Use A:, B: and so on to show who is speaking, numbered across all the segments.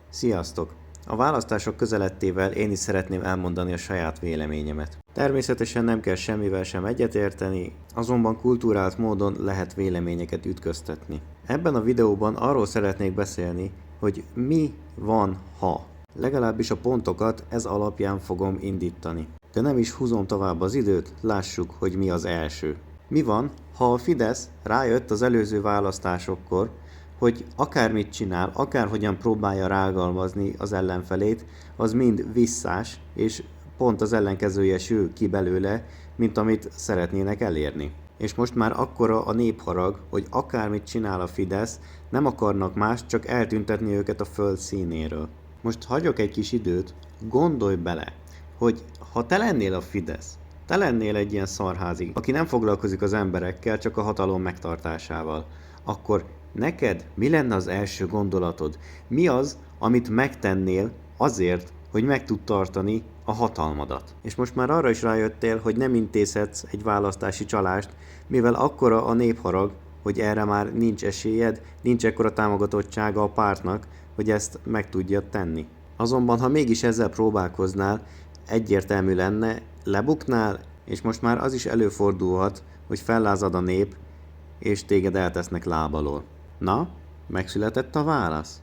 A: Sziasztok! A választások közelettével én is szeretném elmondani a saját véleményemet. Természetesen nem kell semmivel sem egyetérteni, azonban kulturált módon lehet véleményeket ütköztetni. Ebben a videóban arról szeretnék beszélni, hogy mi van, ha. Legalábbis a pontokat ez alapján fogom indítani. De nem is húzom tovább az időt, lássuk, hogy mi az első. Mi van, ha a Fidesz rájött az előző választásokkor, hogy akármit csinál, akárhogyan próbálja rágalmazni az ellenfelét, az mind visszás, és pont az ellenkezője sül ki belőle, mint amit szeretnének elérni. És most már akkora a népharag, hogy akármit csinál a Fidesz, nem akarnak más, csak eltüntetni őket a föld színéről. Most hagyok egy kis időt, gondolj bele, hogy ha te lennél a Fidesz, te lennél egy ilyen szarházi, aki nem foglalkozik az emberekkel, csak a hatalom megtartásával, akkor neked mi lenne az első gondolatod? Mi az, amit megtennél azért, hogy meg tud tartani a hatalmadat? És most már arra is rájöttél, hogy nem intézhetsz egy választási csalást, mivel akkora a népharag, hogy erre már nincs esélyed, nincs ekkora támogatottsága a pártnak, hogy ezt meg tudja tenni. Azonban, ha mégis ezzel próbálkoznál, egyértelmű lenne, lebuknál, és most már az is előfordulhat, hogy fellázad a nép, és téged eltesznek lábalól. Na, megszületett a válasz?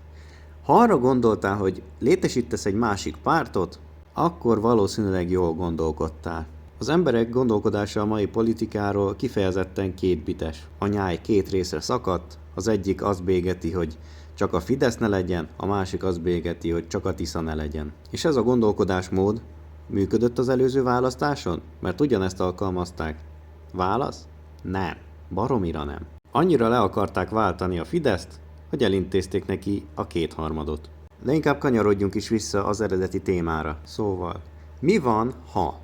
A: Ha arra gondoltál, hogy létesítesz egy másik pártot, akkor valószínűleg jól gondolkodtál. Az emberek gondolkodása a mai politikáról kifejezetten kétbites. A nyáj két részre szakadt, az egyik azt bégeti, hogy csak a Fidesz ne legyen, a másik azt bégeti, hogy csak a Tisza ne legyen. És ez a gondolkodásmód működött az előző választáson? Mert ugyanezt alkalmazták. Válasz? Nem. Baromira nem. Annyira le akarták váltani a Fideszt, hogy elintézték neki a kétharmadot. De inkább kanyarodjunk is vissza az eredeti témára. Szóval, mi van, ha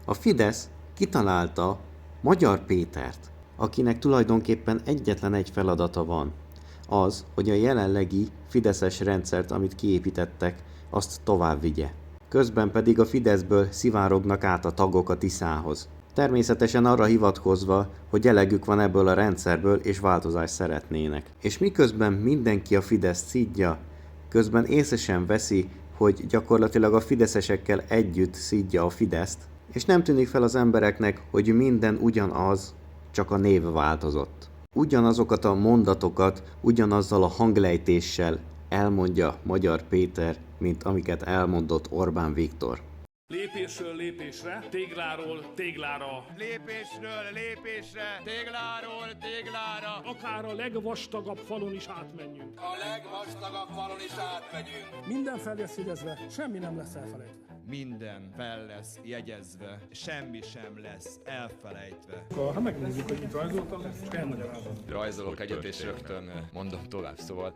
A: a Fidesz kitalálta Magyar Pétert, akinek tulajdonképpen egyetlen egy feladata van. Az, hogy a jelenlegi fideszes rendszert, amit kiépítettek, azt tovább vigye. Közben pedig a Fideszből szivárognak át a tagok a Tiszához. Természetesen arra hivatkozva, hogy elegük van ebből a rendszerből és változást szeretnének. És miközben mindenki a Fidesz szidja, közben észre sem veszi, hogy gyakorlatilag a fideszesekkel együtt szidja a Fideszt, és nem tűnik fel az embereknek, hogy minden ugyanaz, csak a név változott. Ugyanazokat a mondatokat, ugyanazzal a hanglejtéssel elmondja Magyar Péter, mint amiket elmondott Orbán Viktor.
B: Lépésről lépésre, tégláról téglára.
C: Lépésről lépésre, tégláról téglára.
B: Akár a legvastagabb falon is átmenjünk.
C: A legvastagabb falon is átmegyünk.
D: Minden fel lesz jegyezve, semmi nem lesz elfelejtve.
E: Minden fel lesz jegyezve, semmi sem lesz elfelejtve.
D: Ha megnézzük, hogy mit rajzoltam, és elmagyarázom.
E: Rajzolok egyet és rögtön mondom tovább, szóval.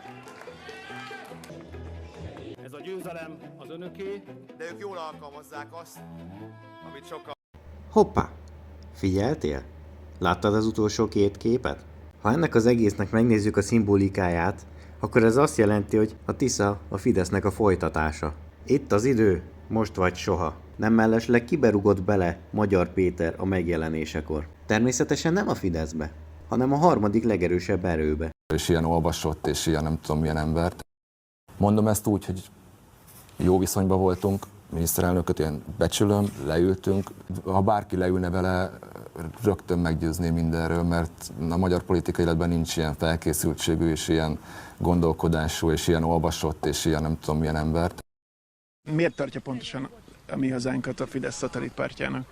B: Ez a győzelem az önöké.
C: De ők jól alkalmazzák azt, amit sokkal...
A: Hoppá! Figyeltél? Láttad az utolsó két képet? Ha ennek az egésznek megnézzük a szimbolikáját, akkor ez azt jelenti, hogy a Tisza a Fidesznek a folytatása. Itt az idő, most vagy soha. Nem mellesleg kiberugott bele Magyar Péter a megjelenésekor. Természetesen nem a Fideszbe, hanem a harmadik legerősebb erőbe.
F: És ilyen olvasott, és ilyen nem tudom milyen embert. Mondom ezt úgy, hogy jó viszonyban voltunk, miniszterelnököt ilyen becsülöm, leültünk. Ha bárki leülne vele, rögtön meggyőzné mindenről, mert a magyar politikai életben nincs ilyen felkészültségű, és ilyen gondolkodású, és ilyen olvasott, és ilyen nem tudom milyen embert.
G: Miért tartja pontosan a mi hazánkat a Fidesz szatellitpártjának?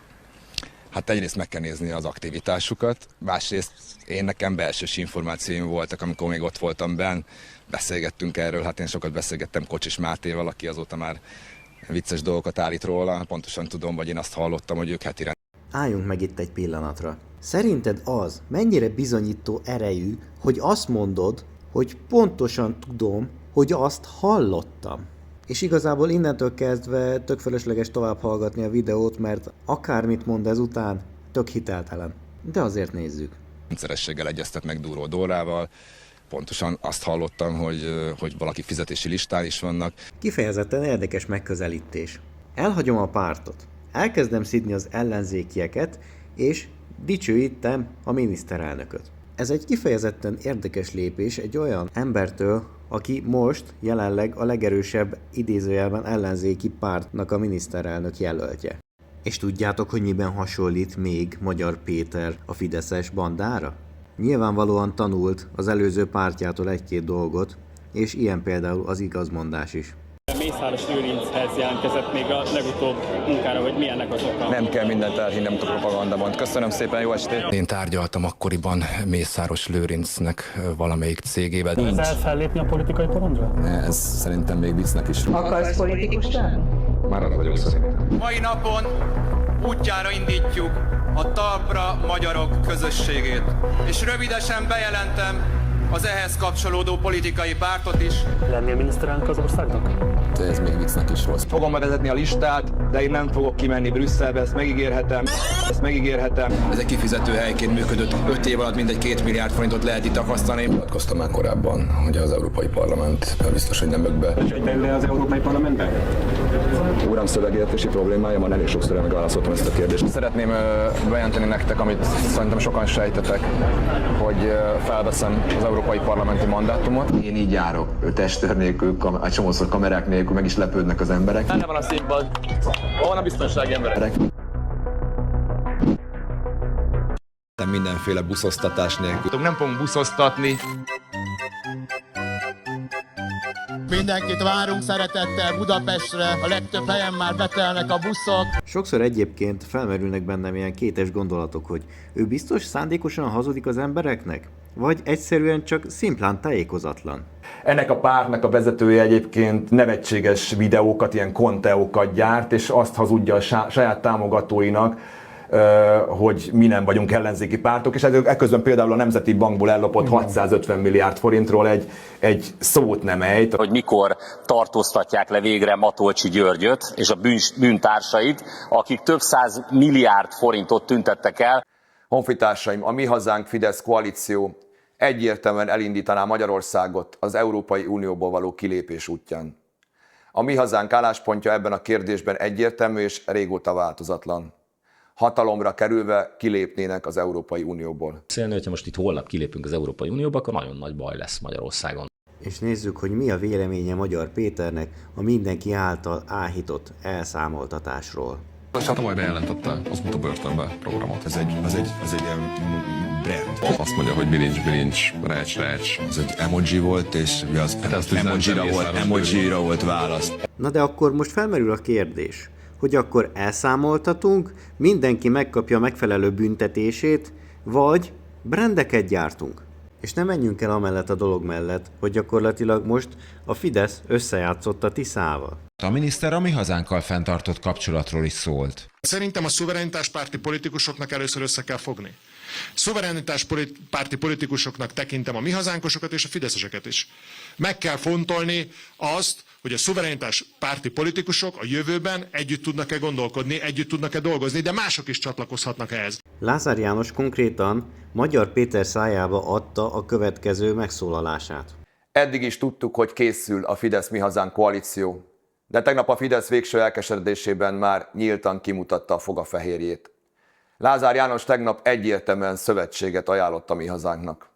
E: Hát egyrészt meg kell nézni az aktivitásukat, másrészt nekem belsős információim voltak, amikor még ott voltam benn, beszélgettünk erről, hát én sokat beszélgettem Kocsis Mátéval, aki azóta már vicces dolgokat állít róla, pontosan tudom, vagy én azt hallottam, hogy ők heti
A: Álljunk meg itt egy pillanatra. Szerinted az mennyire bizonyító erejű, hogy azt mondod, hogy pontosan tudom, hogy azt hallottam? És igazából innentől kezdve tök fölösleges tovább hallgatni a videót, mert akármit mond ezután, tök hiteltelen. De azért nézzük.
E: rendszerességgel egyeztet meg Dúró Dórával. Pontosan azt hallottam, hogy valaki fizetési listán is vannak.
A: Kifejezetten érdekes megközelítés. Elhagyom a pártot, elkezdem szidni az ellenzékieket, és dicsőítem a miniszterelnököt. Ez egy kifejezetten érdekes lépés egy olyan embertől, aki most jelenleg a legerősebb idézőjelben ellenzéki pártnak a miniszterelnök jelöltje. És tudjátok, hogy miben hasonlít még Magyar Péter a fideszes bandára? Nyilvánvalóan tanult az előző pártjától egy-két dolgot, és ilyen például az igazmondás is.
H: Mészáros Lőrinchez jelentkezett még a legutóbb munkára, hogy milyennek az oka.
E: Nem kell mindent elhinnem, amit a propaganda mond. Köszönöm szépen, jó estét! Én tárgyaltam akkoriban Mészáros Lőrincnek valamelyik cégével.
D: Ezzel fellépni a politikai porondra?
F: Ez szerintem még viccnek is.
I: Akarsz politikus lenni?
E: Már arra vagyok szerintem.
C: Mai napon útjára indítjuk a Talpra Magyarok közösségét. És rövidesen bejelentem az ehhez kapcsolódó politikai pártot is.
D: Lennél miniszterelnök az országnak?
F: De ez még viccnek is rossz.
E: Fogom bevezetni a listát, de én nem fogok kimenni Brüsszelbe, ezt megígérhetem. Ez egy kifizető helyként működött. 5 év alatt mindegy 2 milliárd forintot lehet itt akasztani.
F: Nyilatkoztam már korábban, hogy az Európai Parlament biztos, hogy nem be.
D: Beül az Európai Parlamentbe?
F: Uram, szövegértési problémája van, elég sokszor megválaszoltam ezt a kérdést.
E: Szeretném bejelenteni nektek, amit szerintem sokan sejtetek, hogy felveszem az Európai Parlamenti mandátumot.
F: Én így járok, testőr nélkül, egy csomószor kamerák nélkül, meg is lepődnek az emberek.
H: Benne van a színpad, van a biztonsági emberek.
E: Mindenféle buszoztatás nélkül. Nem fogunk buszoztatni.
J: Mindenkit várunk szeretettel Budapestre, a legtöbb helyen már betelnek a buszok.
A: Sokszor egyébként felmerülnek bennem ilyen kétes gondolatok, hogy ő biztos szándékosan hazudik az embereknek? Vagy egyszerűen csak szimplán tájékozatlan?
F: Ennek a pártnak a vezetője egyébként nevetséges videókat, ilyen konteókat gyárt, és azt hazudja a saját támogatóinak, hogy mi nem vagyunk ellenzéki pártok, és ekközben például a Nemzeti Bankból ellopott 650 milliárd forintról egy szót nem ejt.
K: Hogy mikor tartóztatják le végre Matolcsy Györgyöt és a bűntársait, akik több 100 milliárd forintot tüntettek el.
F: Honfitársaim, a Mi Hazánk Fidesz koalíció egyértelműen elindítaná Magyarországot az Európai Unióból való kilépés útján. A Mi Hazánk álláspontja ebben a kérdésben egyértelmű és régóta változatlan. Hatalomra kerülve kilépnének az Európai Unióból.
L: Szélni, hogyha most itt holnap kilépünk az Európai Unióba, akkor nagyon nagy baj lesz Magyarországon.
A: És nézzük, hogy mi a véleménye Magyar Péternek a mindenki által áhított elszámoltatásról.
E: Majd bejelentette az a börtönbe programot. Ez egy ilyen brand. Azt mondja, hogy bilincs, recs. Ez egy emoji volt, és az emojira volt válasz.
A: Na de akkor most felmerül a kérdés, hogy akkor elszámoltatunk, mindenki megkapja a megfelelő büntetését, vagy brandeket gyártunk. És nem menjünk el amellett a dolog mellett, hogy gyakorlatilag most a Fidesz összejátszott a Tiszával.
M: A miniszter a Mi Hazánkkal fenntartott kapcsolatról is szólt.
J: Szerintem a szuverenitáspárti politikusoknak először össze kell fogni. Szuverenitáspárti politikusoknak tekintem a Mi Hazánkosokat és a fideszeseket is. Meg kell fontolni azt, hogy a szuverenitáspárti politikusok a jövőben együtt tudnak-e gondolkodni, együtt tudnak-e dolgozni, de mások is csatlakozhatnak ehhez.
A: Lázár János konkrétan Magyar Péter szájába adta a következő megszólalását.
F: Eddig is tudtuk, hogy készül a Fidesz-Mi Hazánk koalíció, de tegnap a Fidesz végső elkeseredésében már nyíltan kimutatta a fogafehérjét. Lázár János tegnap egyértelműen szövetséget ajánlott a Mi Hazánknak.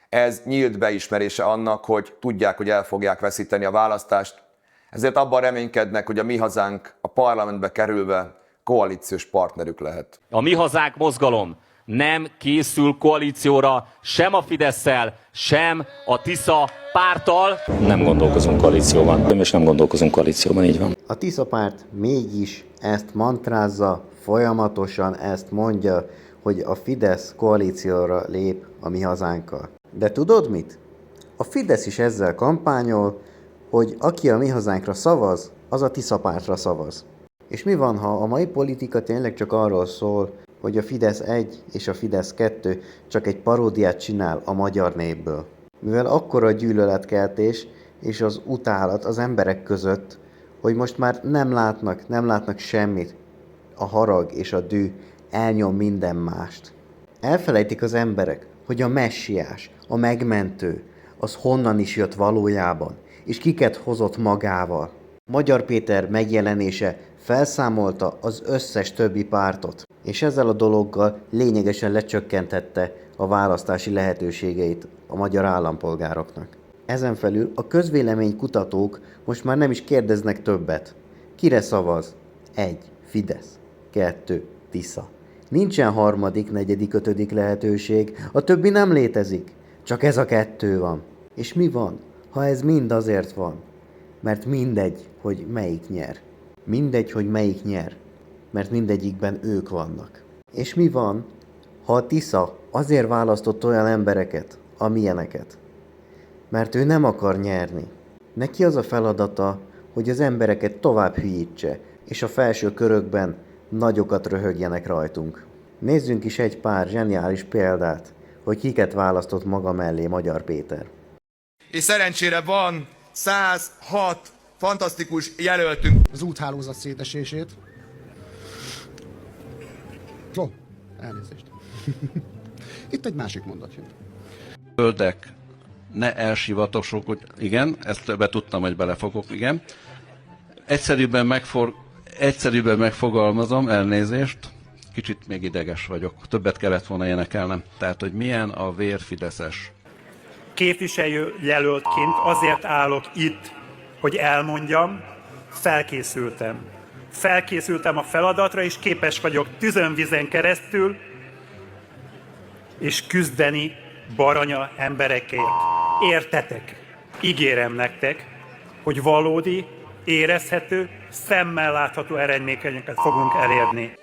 F: Ez nyílt beismerése annak, hogy tudják, hogy el fogják veszíteni a választást, ezért abban reménykednek, hogy a Mi Hazánk a parlamentbe kerülve koalíciós partnerük lehet.
K: A Mi Hazánk mozgalom nem készül koalícióra sem a Fidesszel, sem a Tisza párttal.
L: Nem gondolkozunk koalícióban, és nem gondolkozunk koalícióban, így van.
A: A Tisza párt mégis ezt mantrázza, folyamatosan ezt mondja, hogy a Fidesz koalícióra lép a Mi Hazánkkal. De tudod mit? A Fidesz is ezzel kampányol, hogy aki a Mi Hazánkra szavaz, az a Tisza pártra szavaz. És mi van, ha a mai politika tényleg csak arról szól, hogy a Fidesz 1 és a Fidesz 2 csak egy paródiát csinál a magyar népből? Mivel akkora a gyűlöletkeltés és az utálat az emberek között, hogy most már nem látnak semmit. A harag és a dű elnyom minden mást. Elfelejtik az emberek, hogy a messiás, a megmentő, az honnan is jött valójában, és kiket hozott magával. Magyar Péter megjelenése felszámolta az összes többi pártot, és ezzel a dologgal lényegesen lecsökkentette a választási lehetőségeit a magyar állampolgároknak. Ezen felül a közvéleménykutatók most már nem is kérdeznek többet. Kire szavaz? 1. Fidesz. 2. Tisza. Nincsen harmadik, negyedik, ötödik lehetőség, a többi nem létezik. Csak ez a 2 van. És mi van, ha ez mind azért van? Mert mindegy, hogy melyik nyer. Mindegy, hogy melyik nyer. Mert mindegyikben ők vannak. És mi van, ha a Tisza azért választott olyan embereket, amilyeneket? Mert ő nem akar nyerni. Neki az a feladata, hogy az embereket tovább hülyítse, és a felső körökben nagyokat röhögjenek rajtunk. Nézzünk is egy pár zseniális példát, hogy kiket választott maga mellé Magyar Péter.
C: És szerencsére van 106 fantasztikus jelöltünk.
G: Az úthálózat szétesését. Elnézést. Itt egy másik mondat jön.
I: Földek, ne elsivatosok, hogy igen, ezt többet tudtam, hogy belefogok, igen. Egyszerűbben megfogalmazom, elnézést, kicsit még ideges vagyok, többet kellett volna énekelnem. Tehát, hogy milyen a vérfideszes.
D: Képviselőjelöltként azért állok itt, hogy elmondjam, felkészültem. Felkészültem a feladatra, és képes vagyok tüzön-vizen keresztül és küzdeni Baranya emberekért. Értetek? Ígérem nektek, hogy valódi, érezhető, szemmel látható eredményeket fogunk elérni.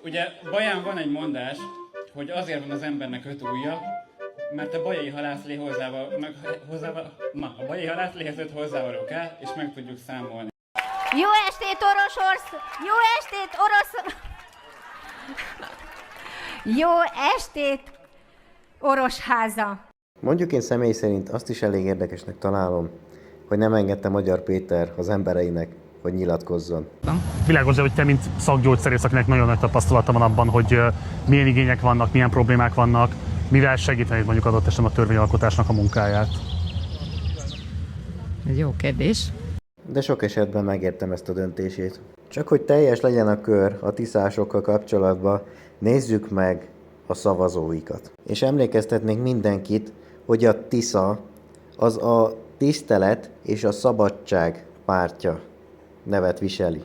H: Ugye Baján van egy mondás, hogy azért van az embernek 5 ujja, mert a bajai halászlé a bajai halászléhez 5 hozzávaló kell, és meg tudjuk számolni.
N: Jó estét, Jó estét, Jó estét, Orosháza!
A: Mondjuk én személy szerint azt is elég érdekesnek találom, hogy nem engedte Magyar Péter az embereinek, hogy nyilatkozzon.
D: Világos, hogy te, mint szakgyógyszerész, akinek nagyon nagy tapasztalata van abban, hogy milyen igények vannak, milyen problémák vannak, mivel segítenéd mondjuk adott esetben a törvényalkotásnak a munkáját?
N: Ez jó kérdés.
A: De sok esetben megértem ezt a döntését. Csak hogy teljes legyen a kör a tiszásokkal kapcsolatban, nézzük meg a szavazóikat. És emlékeztetnék mindenkit, hogy a Tisza az a tisztelet és a szabadság pártja nevet viseli.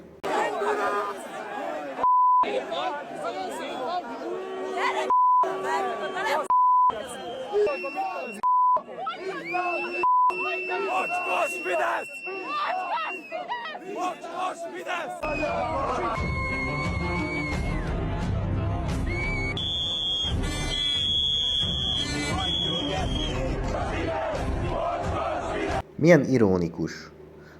A: Milyen ironikus,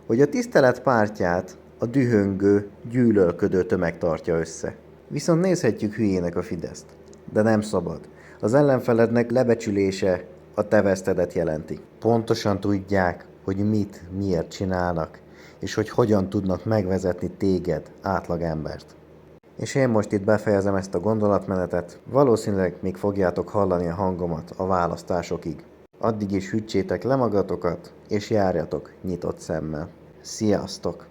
A: hogy a tisztelet pártját a dühöngő, gyűlölködő tömeg tartja össze. Viszont nézhetjük hülyének a Fideszt, de nem szabad. Az ellenfelednek lebecsülése a te vesztedet jelenti. Pontosan tudják, hogy mit, miért csinálnak, és hogy hogyan tudnak megvezetni téged, átlagembert. És én most itt befejezem ezt a gondolatmenetet, valószínűleg még fogjátok hallani a hangomat a választásokig. Addig is hűtsétek le magatokat, és járjatok nyitott szemmel. Sziasztok!